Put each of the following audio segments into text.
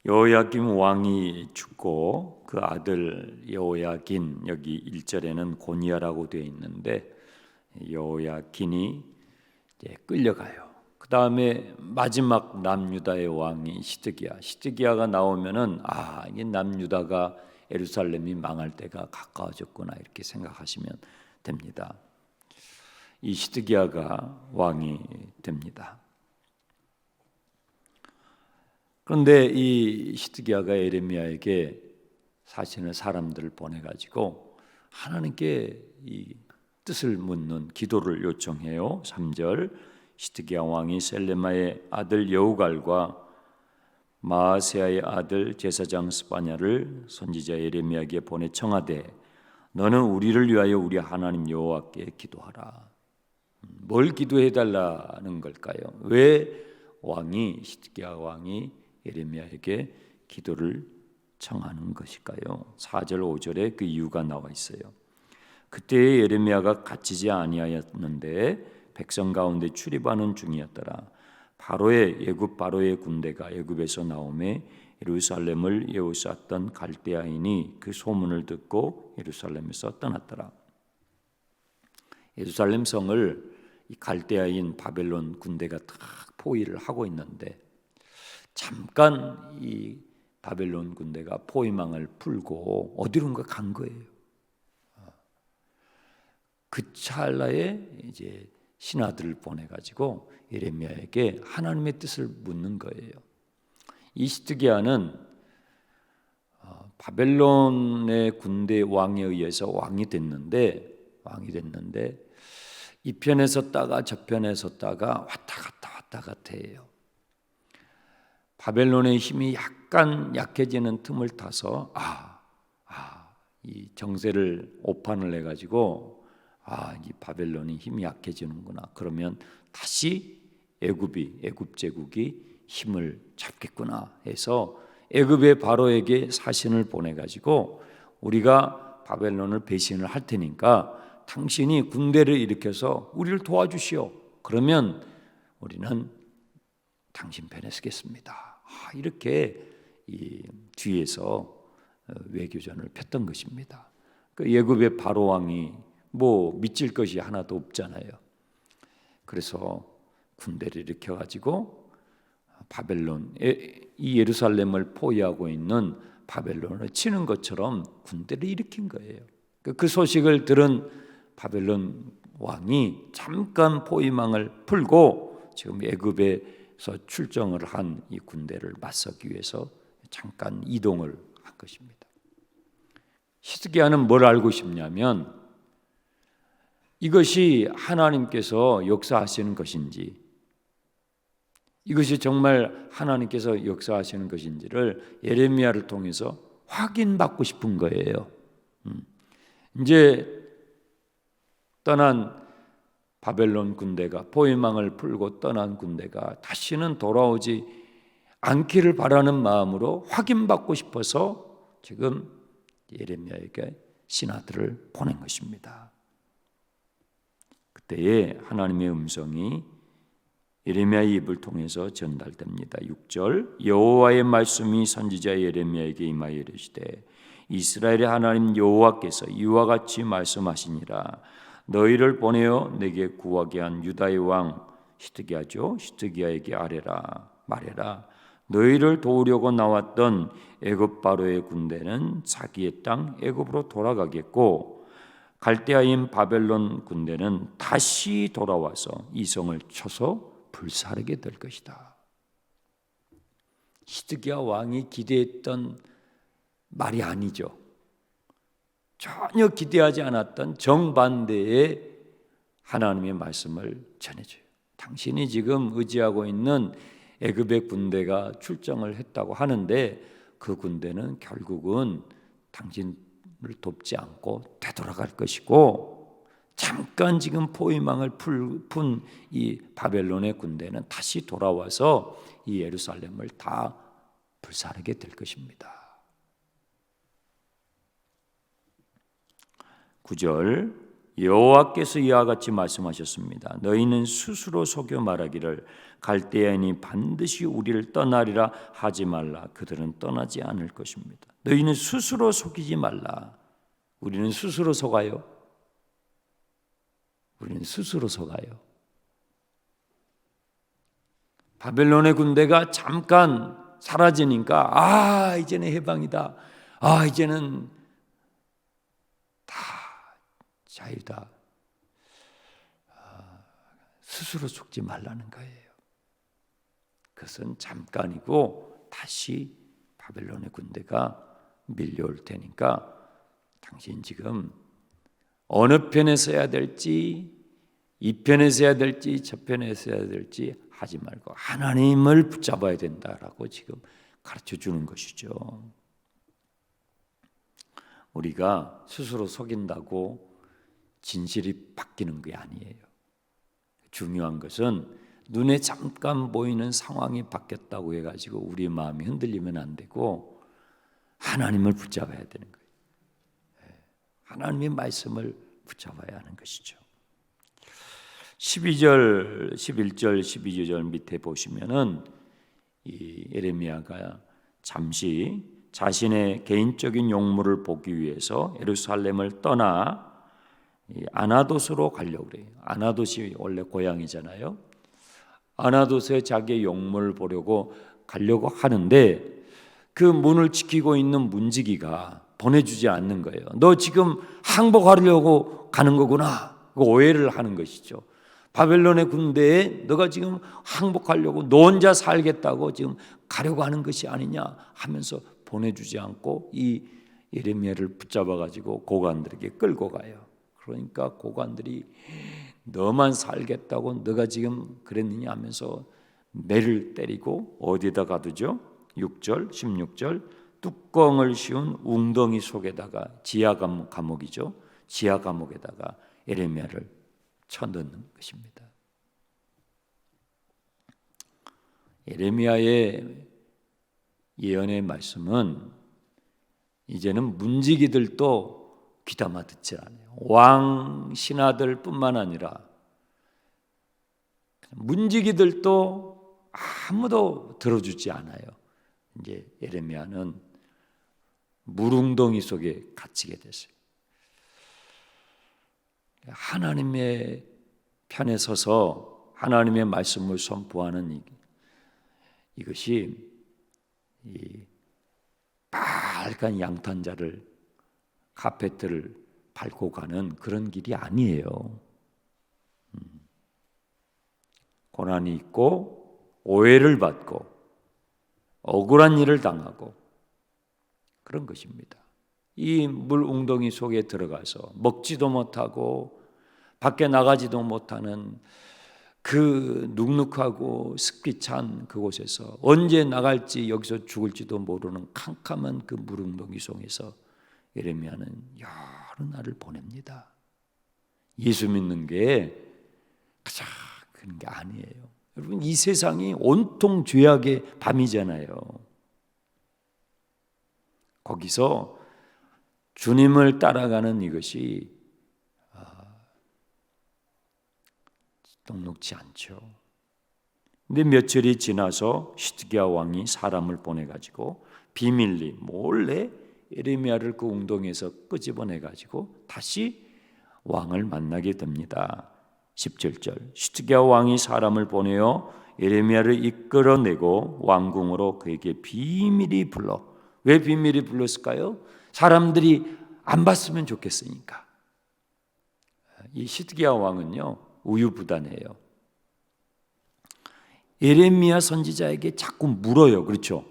여호야김 왕이 죽고 그 아들 여호야긴, 여기 1절에는 고니야라고 되어 있는데 여호야긴이 이제 끌려가요. 그 다음에 마지막 남유다의 왕이 시드기야가 나오면은 이게 남유다가 예루살렘이 망할 때가 가까워졌구나 이렇게 생각하시면 됩니다. 이 시드기야가 왕이 됩니다. 그런데 이 시드기야가 예레미야에게 사실은 사람들을 보내가지고 하나님께 이 뜻을 묻는 기도를 요청해요. 3절 시드기야 왕이 셀레마의 아들 여우갈과 마아세야의 아들 제사장 스바냐를 선지자 예레미야에게 보내 청하되 너는 우리를 위하여 우리 하나님 여호와께 기도하라. 뭘 기도해 달라는 걸까요? 왜 시드기야 왕이 예레미야에게 기도를 청하는 것일까요? 4절 5절에 그 이유가 나와 있어요. 그때 예레미야가 갇히지 아니하였는데 백성 가운데 출입하는 중이었더라. 애굽 바로의 군대가 애굽에서 나오매 예루살렘을 에워쌌던 갈대아인이 그 소문을 듣고 예루살렘에서 떠났더라. 예루살렘 성을 이 갈대아인 바벨론 군대가 다 포위를 하고 있는데 잠깐 이 바벨론 군대가 포위망을 풀고 어디론가 간 거예요. 그 찰나에 이제 신하들을 보내가지고 예레미야에게 하나님의 뜻을 묻는 거예요. 이 시드기야는 바벨론의 군대 왕에 의해서 왕이 됐는데 이 편에 섰다가 저 편에 섰다가 왔다 갔다 해요. 바벨론의 힘이 약간 약해지는 틈을 타서 이 정세를 오판을 해가지고 이 바벨론이 힘이 약해지는구나. 그러면 다시 애굽 제국이 힘을 잡겠구나 해서 애굽의 바로에게 사신을 보내가지고 우리가 바벨론을 배신을 할 테니까 당신이 군대를 일으켜서 우리를 도와주시오. 그러면 우리는 당신 편에 서겠습니다. 이렇게 이 뒤에서 외교전을 폈던 것입니다. 그 애굽의 바로 왕이 믿질 것이 하나도 없잖아요. 그래서 군대를 일으켜 가지고 이 예루살렘을 포위하고 있는 바벨론을 치는 것처럼 군대를 일으킨 거예요. 그 소식을 들은 바벨론 왕이 잠깐 포위망을 풀고 지금 애굽에서 출정을 한 이 군대를 맞서기 위해서 잠깐 이동을 한 것입니다. 히스기야는 뭘 알고 싶냐면 이것이 하나님께서 역사하시는 것인지, 이것이 정말 하나님께서 역사하시는 것인지를 예레미야를 통해서 확인받고 싶은 거예요. 이제 떠난 바벨론 군대가, 포위망을 풀고 떠난 군대가 다시는 돌아오지 않기를 바라는 마음으로 확인받고 싶어서 지금 예레미야에게 신하들을 보낸 것입니다. 그때에 하나님의 음성이 예레미야의 입을 통해서 전달됩니다. 6절 여호와의 말씀이 선지자 예레미야에게 임하여 이르시되 이스라엘의 하나님 여호와께서 이와 같이 말씀하시니라. 너희를 보내어 내게 구하게 한 유다의 왕 시드기야에게 말해라. 너희를 도우려고 나왔던 애굽 바로의 군대는 자기의 땅 애굽으로 돌아가겠고 갈대아인 바벨론 군대는 다시 돌아와서 이 성을 쳐서 불사르게 될 것이다. 시드기야 왕이 기대했던 말이 아니죠. 전혀 기대하지 않았던 정반대의 하나님의 말씀을 전해줘요. 당신이 지금 의지하고 있는 애굽의 군대가 출정을 했다고 하는데 그 군대는 결국은 당신을 돕지 않고 되돌아갈 것이고 잠깐 지금 포위망을 푼 이 바벨론의 군대는 다시 돌아와서 이 예루살렘을 다 불사르게 될 것입니다. 9절 여호와께서 이와 같이 말씀하셨습니다. 너희는 스스로 속여 말하기를 갈대아인이 반드시 우리를 떠나리라 하지 말라. 그들은 떠나지 않을 것입니다. 너희는 스스로 속이지 말라. 우리는 스스로 속아요. 우리는 스스로 속아요. 바벨론의 군대가 잠깐 사라지니까 이제는 해방이다. 이제는 다 자유다. 스스로 속지 말라는 거예요. 그것은 잠깐이고 다시 바벨론의 군대가 밀려올 테니까 당신 지금 어느 편에 서야 될지, 이 편에 서야 될지, 저 편에 서야 될지 하지 말고 하나님을 붙잡아야 된다라고 지금 가르쳐 주는 것이죠. 우리가 스스로 속인다고 진실이 바뀌는 게 아니에요. 중요한 것은 눈에 잠깐 보이는 상황이 바뀌었다고 해가지고 우리 마음이 흔들리면 안 되고 하나님을 붙잡아야 되는 거예요. 하나님의 말씀을 붙잡아야 하는 것이죠. 12절, 11절, 12절 밑에 보시면은 이 예레미야가 잠시 자신의 개인적인 용무를 보기 위해서 예루살렘을 떠나 아나돗으로 가려고 그래요. 아나돗이 원래 고향이잖아요. 아나돗에 자기의 용무를 보려고 가려고 하는데 그 문을 지키고 있는 문지기가 보내주지 않는 거예요. 너 지금 항복하려고 가는 거구나. 오해를 하는 것이죠. 바벨론의 군대에 너가 지금 항복하려고 너 혼자 살겠다고 지금 가려고 하는 것이 아니냐 하면서 보내주지 않고 이 예레미야를 붙잡아가지고 고관들에게 끌고 가요. 그러니까 고관들이 너만 살겠다고 너가 지금 그랬느냐 하면서 매를 때리고 어디에다 가두죠? 6절, 16절 뚜껑을 씌운 웅덩이 속에다가 지하 감옥이죠. 지하 감옥에다가 예레미야를 쳐넣는 것입니다. 예레미야의 예언의 말씀은 이제는 문지기들도 귀담아 듣지 않아요. 왕 신하들뿐만 아니라 문지기들도 아무도 들어주지 않아요. 이제 예레미야는 물웅덩이 속에 갇히게 됐어요. 하나님의 편에 서서 하나님의 말씀을 선포하는 이것이 이 빨간 양탄자를 카페트를 밟고 가는 그런 길이 아니에요. 고난이 있고 오해를 받고 억울한 일을 당하고 그런 것입니다. 이 물 웅덩이 속에 들어가서 먹지도 못하고 밖에 나가지도 못하는 그 눅눅하고 습기 찬 그곳에서 언제 나갈지 여기서 죽을지도 모르는 캄캄한 그 물웅덩이 속에서 예레미야는 여러 날을 보냅니다. 예수 믿는 게 가장 그런 게 아니에요. 여러분 이 세상이 온통 죄악의 밤이잖아요. 거기서 주님을 따라가는 이것이 녹록지 않죠. 근데 며칠이 지나서 시드기야 왕이 사람을 보내가지고 비밀리 몰래 예레미야를 그 웅덩이에서 끄집어내가지고 다시 왕을 만나게 됩니다. 17절 시드기야 왕이 사람을 보내어 예레미야를 이끌어내고 왕궁으로 그에게 비밀이 불러. 왜 비밀이 불렀을까요? 사람들이 안 봤으면 좋겠으니까. 이 시드기야 왕은요 우유부단해요. 예레미야 선지자에게 자꾸 물어요. 그렇죠?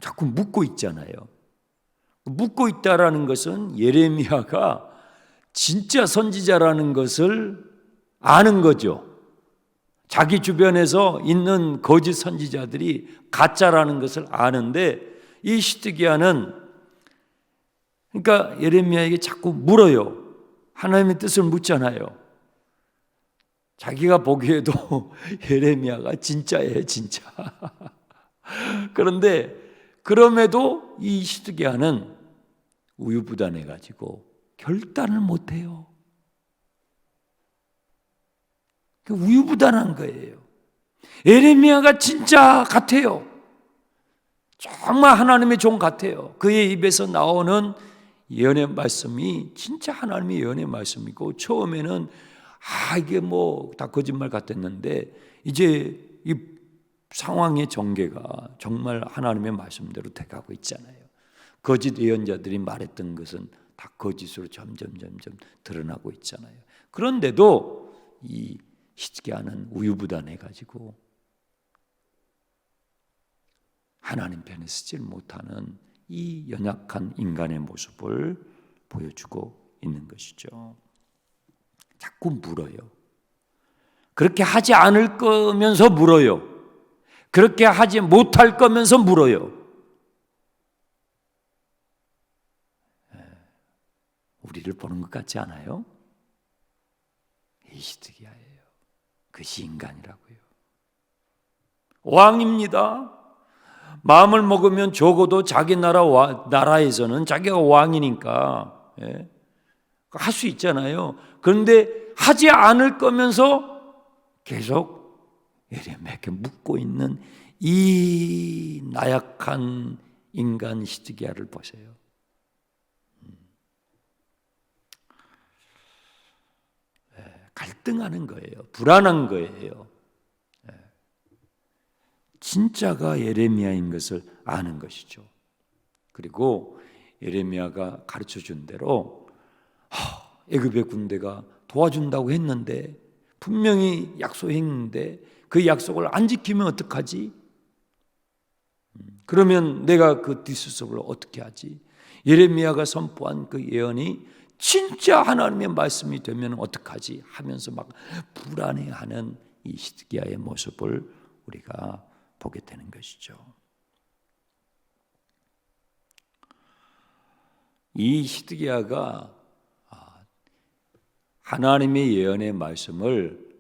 자꾸 묻고 있잖아요. 묻고 있다라는 것은 예레미야가 진짜 선지자라는 것을 아는 거죠. 자기 주변에서 있는 거짓 선지자들이 가짜라는 것을 아는데 이 시드기야는 그러니까 예레미야에게 자꾸 물어요. 하나님의 뜻을 묻잖아요. 자기가 보기에도 예레미야가 진짜예요, 진짜. 그런데 그럼에도 이 시드기야는 우유부단해가지고 결단을 못해요. 우유부단한 거예요. 예레미야가 진짜 같아요. 정말 하나님의 종 같아요. 그의 입에서 나오는 예언의 말씀이 진짜 하나님의 예언의 말씀이고, 처음에는 이게 뭐 다 거짓말 같았는데 이제 이 상황의 전개가 정말 하나님의 말씀대로 돼가고 있잖아요. 거짓 예언자들이 말했던 것은 다 거짓으로 점점 드러나고 있잖아요. 그런데도 이 히스기야는 우유부단해가지고 하나님 편에 서질 못하는 이 연약한 인간의 모습을 보여주고 있는 것이죠. 자꾸 물어요. 그렇게 하지 않을 거면서 물어요. 그렇게 하지 못할 거면서 물어요. 우리를 보는 것 같지 않아요? 이 히스기야예요. 그것이 인간이라고요. 왕입니다. 마음을 먹으면 적어도 자기 나라에서는 자기가 왕이니까 할 수 있잖아요. 그런데 하지 않을 거면서 계속 예레미야에게 묻고 있는 이 나약한 인간 히스기야를 보세요. 갈등하는 거예요. 불안한 거예요. 진짜가 예레미야인 것을 아는 것이죠. 그리고 예레미야가 가르쳐준 대로 애굽의 군대가 도와준다고 했는데, 분명히 약속했는데 그 약속을 안 지키면 어떡하지? 그러면 내가 그 뒷수습을 어떻게 하지? 예레미야가 선포한 그 예언이 진짜 하나님의 말씀이 되면 어떡하지? 하면서 막 불안해하는 이 히스기야의 모습을 우리가 보게 되는 것이죠. 이 히스기야가 하나님의 예언의 말씀을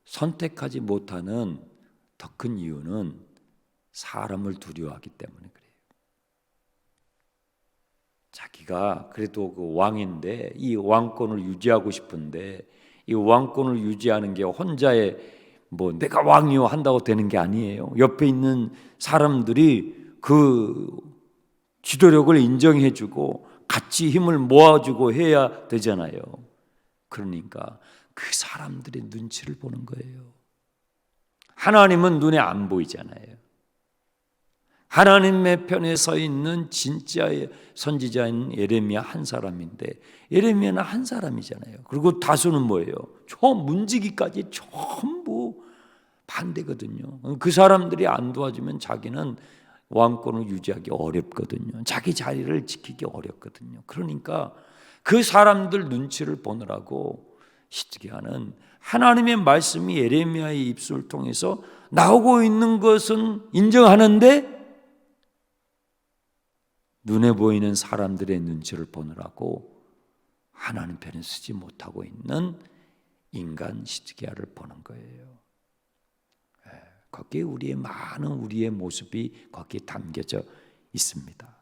선택하지 못하는 더 큰 이유는 사람을 두려워하기 때문에 그래요. 자기가 그래도 그 왕인데 이 왕권을 유지하고 싶은데, 이 왕권을 유지하는 게 혼자의 뭐 내가 왕이요 한다고 되는 게 아니에요. 옆에 있는 사람들이 그 지도력을 인정해주고 같이 힘을 모아주고 해야 되잖아요. 그러니까 그 사람들의 눈치를 보는 거예요. 하나님은 눈에 안 보이잖아요. 하나님의 편에 서 있는 진짜의 선지자인 예레미야 한 사람인데, 예레미야는 한 사람이잖아요. 그리고 다수는 뭐예요? 문지기까지 전부 반대거든요. 그 사람들이 안 도와주면 자기는 왕권을 유지하기 어렵거든요. 자기 자리를 지키기 어렵거든요. 그러니까 그 사람들 눈치를 보느라고 히스기야는 하나님의 말씀이 예레미야의 입술을 통해서 나오고 있는 것은 인정하는데, 눈에 보이는 사람들의 눈치를 보느라고 하나님 편에 서지 못하고 있는 인간 히스기야를 보는 거예요. 거기에 우리의 모습이 거기에 담겨져 있습니다.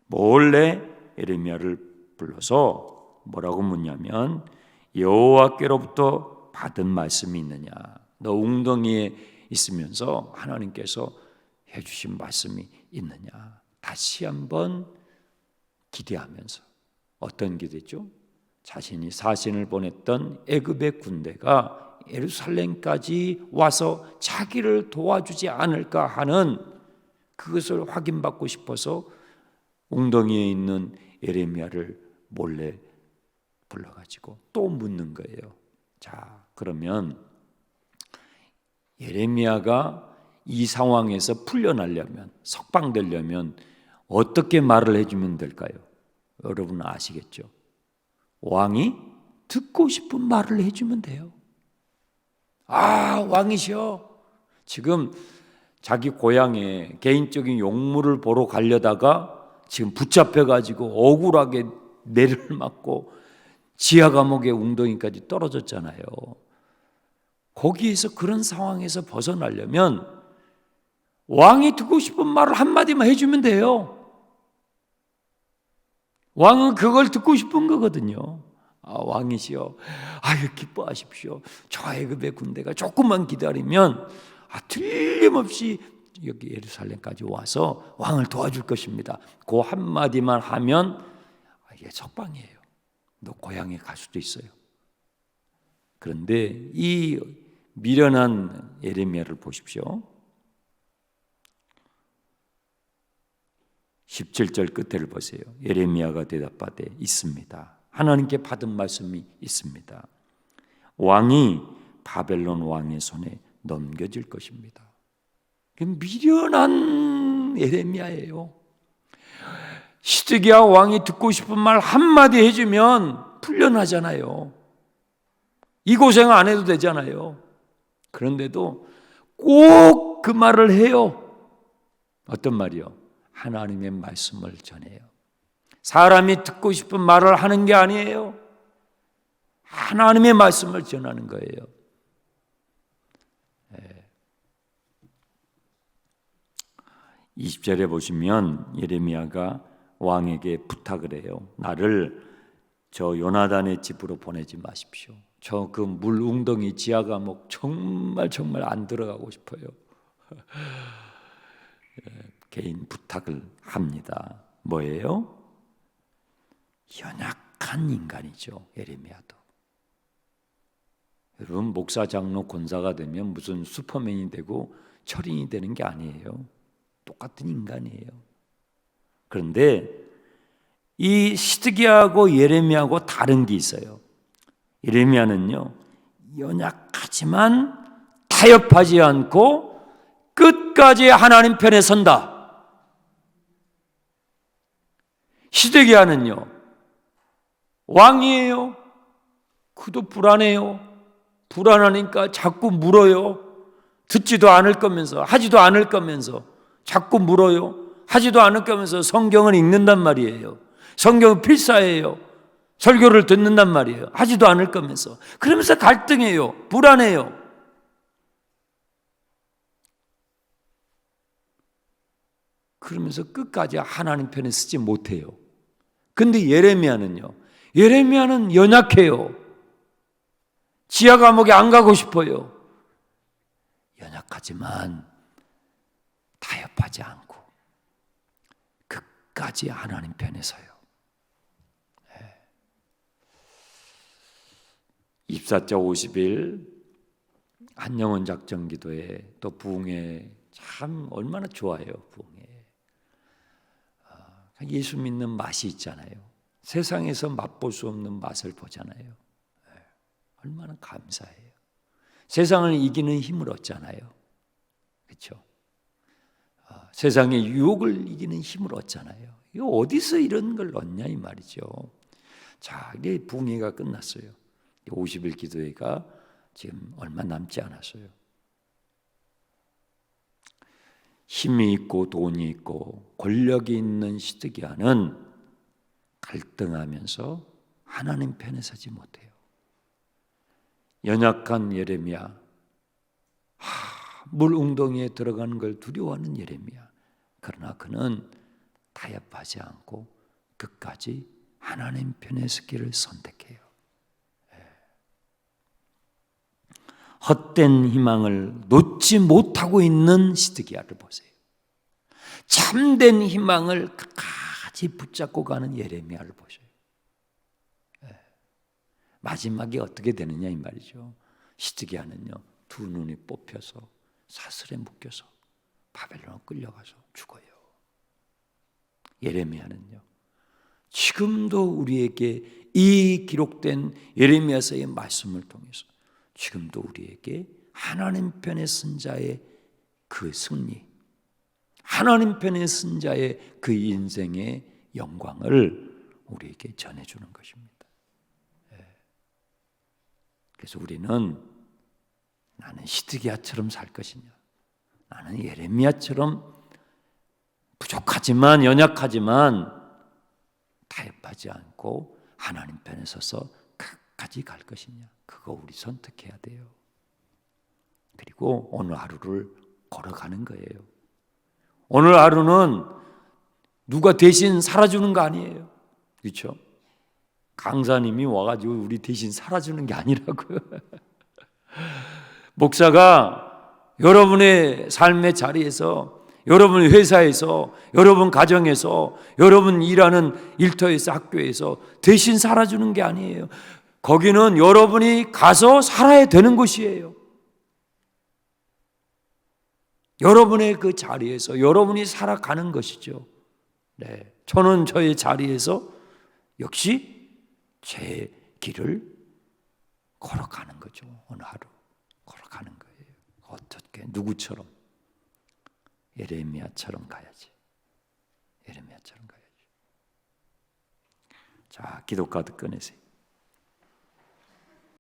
몰래 예레미야를 불러서 뭐라고 묻냐면, 여호와께로부터 받은 말씀이 있느냐? 너 웅덩이에 있으면서 하나님께서 해주신 말씀이 있느냐? 다시 한번 기대하면서, 어떤 기대죠? 자신이 사신을 보냈던 애굽의 군대가 예루살렘까지 와서 자기를 도와주지 않을까 하는 그것을 확인받고 싶어서 웅덩이에 있는 예레미야를 몰래 불러가지고 또 묻는 거예요. 자, 그러면 예레미야가 이 상황에서 풀려나려면, 석방되려면 어떻게 말을 해주면 될까요? 여러분 아시겠죠? 왕이 듣고 싶은 말을 해주면 돼요. 왕이시여, 지금 자기 고향에 개인적인 용무를 보러 가려다가 지금 붙잡혀가지고 억울하게 매를 맞고 지하 감옥의 웅덩이까지 떨어졌잖아요. 거기에서, 그런 상황에서 벗어나려면 왕이 듣고 싶은 말을 한마디만 해주면 돼요. 왕은 그걸 듣고 싶은 거거든요. 왕이시여, 아유 기뻐하십시오. 저 애굽의 군대가 조금만 기다리면 틀림없이 여기 예루살렘까지 와서 왕을 도와줄 것입니다. 그 한마디만 하면 이게 석방이에요. 너 고향에 갈 수도 있어요. 그런데 이 미련한 예레미야를 보십시오. 17절 끝에를 보세요. 예레미야가 대답하되 있습니다. 하나님께 받은 말씀이 있습니다. 왕이 바벨론 왕의 손에 넘겨질 것입니다. 미련한 예레미야예요. 시드기야 왕이 듣고 싶은 말 한마디 해주면 풀려나잖아요. 이 고생 안 해도 되잖아요. 그런데도 꼭 그 말을 해요. 어떤 말이요? 하나님의 말씀을 전해요. 사람이 듣고 싶은 말을 하는 게 아니에요. 하나님의 말씀을 전하는 거예요. 20절에 보시면 예레미야가 왕에게 부탁을 해요. 나를 저 요나단의 집으로 보내지 마십시오. 저 그 물 웅덩이 지하 감옥 정말 안 들어가고 싶어요. 개인 부탁을 합니다. 뭐예요? 연약한 인간이죠. 예레미야도. 여러분 목사, 장로, 권사가 되면 무슨 슈퍼맨이 되고 철인이 되는 게 아니에요. 똑같은 인간이에요. 그런데 이 시드기야하고 예레미야하고 다른 게 있어요. 예레미야는요, 연약하지만 타협하지 않고 끝까지 하나님 편에 선다. 시드기야는요, 왕이에요. 그도 불안해요. 불안하니까 자꾸 물어요. 듣지도 않을 거면서, 하지도 않을 거면서 자꾸 물어요. 하지도 않을 거면서 성경을 읽는단 말이에요. 성경은 필사예요. 설교를 듣는단 말이에요. 하지도 않을 거면서. 그러면서 갈등해요. 불안해요. 그러면서 끝까지 하나님 편에 서지 못해요. 근데 예레미야는 연약해요. 지하 감옥에 안 가고 싶어요. 연약하지만 타협하지 않고 끝까지 하나님 편에 서요. 24자 50일 한영원 작전 기도에 또 부흥회 참 얼마나 좋아요. 부흥회. 예수 믿는 맛이 있잖아요. 세상에서 맛볼 수 없는 맛을 보잖아요. 얼마나 감사해요. 세상을 이기는 힘을 얻잖아요. 그렇죠? 세상의 유혹을 이기는 힘을 얻잖아요. 이거 어디서 이런 걸 얻냐 이 말이죠. 자, 이제 부흥회가 끝났어요. 50일 기도회가 지금 얼마 남지 않았어요. 힘이 있고 돈이 있고 권력이 있는 시드기야는 갈등하면서 하나님 편에 서지 못해요. 연약한 예레미야, 물 웅덩이에 들어가는 걸 두려워하는 예레미야. 그러나 그는 타협하지 않고 끝까지 하나님 편에 서기를 선택해요. 헛된 희망을 놓지 못하고 있는 시드기야를 보세요. 참된 희망을 끝까지 붙잡고 가는 예레미야를 보셔요. 마지막에 어떻게 되느냐 이 말이죠. 시드기야는요, 두 눈이 뽑혀서 사슬에 묶여서 바벨론에 끌려가서 죽어요. 예레미야는요, 지금도 우리에게 이 기록된 예레미야서의 말씀을 통해서 지금도 우리에게 하나님 편에 선 자의 그 승리, 하나님 편에 선 자의 그 인생의 영광을 우리에게 전해주는 것입니다. 그래서 우리는 나는 시드기야처럼 살 것이냐, 나는 예레미야처럼 부족하지만 연약하지만 타협하지 않고 하나님 편에 서서 끝까지 갈 것이냐, 그거 우리 선택해야 돼요. 그리고 오늘 하루를 걸어가는 거예요. 오늘 하루는 누가 대신 살아주는 거 아니에요. 그렇죠? 강사님이 와가지고 우리 대신 살아주는 게 아니라고요. 목사가 여러분의 삶의 자리에서, 여러분 회사에서, 여러분 가정에서, 여러분 일하는 일터에서, 학교에서 대신 살아주는 게 아니에요. 거기는 여러분이 가서 살아야 되는 곳이에요. 여러분의 그 자리에서 여러분이 살아가는 것이죠. 네, 저는 저의 자리에서 역시 제 길을 걸어가는 거죠. 어느 하루 걸어가는 거예요. 어떻게, 누구처럼? 예레미야처럼 가야지. 예레미야처럼 가야지. 자, 기도 카드 꺼내세요.